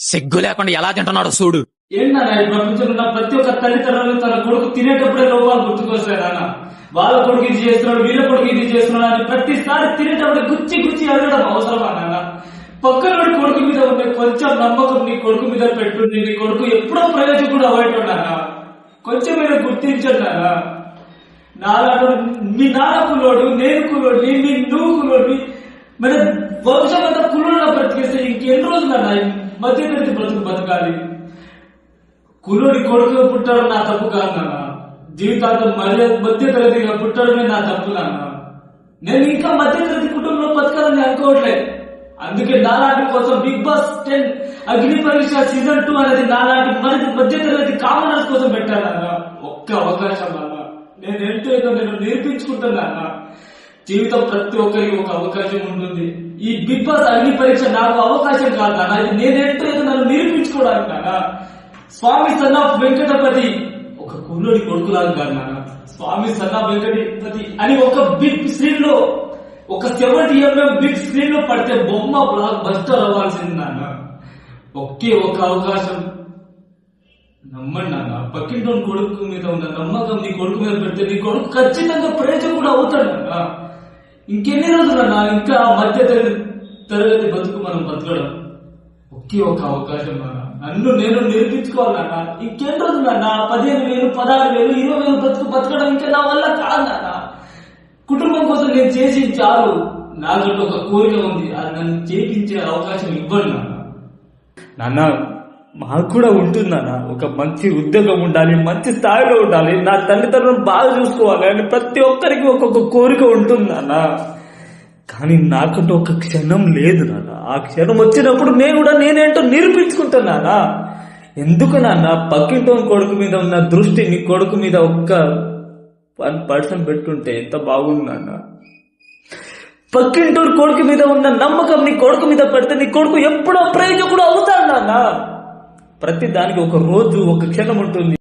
సిగ్గు లేకుండా ఎలా తింటున్నాడు చూడు. ఏంటన్నా ఈ ప్రపంచంలో ఉన్న ప్రతి ఒక్క తల్లిదండ్రులు తన కొడుకు తినేటప్పుడే లోపాలు గుర్తుకొస్తాయి నాన్న. వాళ్ళ కొడుకు ఇది చేస్తున్నాడు, వీళ్ళ కొడుకు ఇది చేస్తున్నాడు అని ప్రతిసారి తినేటప్పుడు గుచ్చి గుచ్చి అడగడం అవసరమా నాన్న? పక్కన కొడుకు మీద ఉండే కొంచెం నమ్మకం నీ కొడుకు మీద పెట్టుంది. నీ కొడుకు ఎప్పుడో ప్రయోజకుడు అవ్వటం నాన్న. కొంచెం మీద గుర్తించండి నాన్న. నాలాడు మీ నాన్న కులోడు, నేను కులోడిని, నువ్వు కులోడిని, మన వంశం అంతా కులోడుగా బ్రతికేస్తే ఇంకెన్ని రోజులు అన్న మధ్యతరగతి బ్రతుకు బతకాలి? కులోడి కొడుకు పుట్టడం నా తప్పు కాదు నాన్న. జీవితాంతం మధ్యతరగతిగా పుట్టడమే నా తప్పు నాన్న. నేను ఇంకా మధ్యతరగతి కుటుంబంలో బతకాలని అనుకోవట్లేదు. అందుకే నాలాంటి కోసం బిగ్ బాస్ 10 అగ్ని పరీక్ష సీజన్ 2 అనేది నాలాంటి మధ్యతరగతి కామనర్స్ కోసం పెట్టానన్న. ఒక్క అవకాశం అన్న. నేనేంటో ఏదో నేను నేర్పించుకుంటున్నా. జీవితం ప్రతి ఒక్కరికి ఒక అవకాశం ఉంటుంది. ఈ బిగ్ బాస్ అగ్ని పరీక్ష నాకు అవకాశం కాదు నాన్న. ఇది నేనేంటో ఏదో నన్ను నిరూపించుకోవడానికి నాన్న. స్వామి సన్ ఆఫ్ వెంకటపతి ఒక కుర్రుడి కొడుకులాగా కాదు నాన్న. స్వామి సన్ ఆఫ్ వెంకటపతి అని ఒక బిగ్ స్క్రీన్ లో, ఒక 70mm బిగ్ స్క్రీన్ లో పడితే బొమ్మ బ్లాక్ బస్టర్ అవ్వాల్సింది నాన్న. ఒకే ఒక అవకాశం. నమ్మండి నాన్న. పక్కింటోని కొడుకు మీద ఉన్న నమ్మకం నీ కొడుకు మీద పెడితే నీ కొడుకు ఖచ్చితంగా ప్రయోజకుడు అవుతాడు నాన్న. ఇంకెన్ని రోజులన్నా ఇంకా మధ్య తరగతి బతుకు మనం బతకడం? ఒకే ఒక అవకాశం నాన్న. నన్ను నేను నేర్పించుకోవాలన్నా. ఇంకెన్ని రోజులన్నా 15,000, 16,000, 20,000 బతకడం ఇంకా నా వల్ల కాదు నాన్న. కుటుంబం కోసం నేను చేసి చాలు. నాకంటూ ఒక కోరిక ఉంది. అది నన్ను చేపించే అవకాశం ఇవ్వండి నాన్న. నాన్న మాకు కూడా ఉంటుందన్న. ఒక మంచి ఉద్యోగం ఉండాలి, మంచి స్థాయిలో ఉండాలి, నా తల్లిదండ్రులను బాగా చూసుకోవాలి అని ప్రతి ఒక్కరికి ఒక్కొక్క కోరిక ఉంటుందన్న. కానీ నాకంటూ ఒక క్షణం లేదు నాన్న. ఆ క్షణం వచ్చినప్పుడు నేనేంటో నిరూపించుకుంటున్నానా. ఎందుకు నాన్న పక్కింటోని కొడుకు మీద ఉన్న దృష్టి నీ కొడుకు మీద ఒక్క 1% పెట్టుంటే ఎంత బాగుంది నాన్న. పక్కింటోని కొడుకు మీద ఉన్న నమ్మకం నీ కొడుకు మీద పెడితే నీ కొడుకు ఎప్పుడో ప్రయోజకుడు అవుతాడు నాన్న. ప్రతి దానికి ఒక రోజు ఒక క్షణం ఉంటుంది.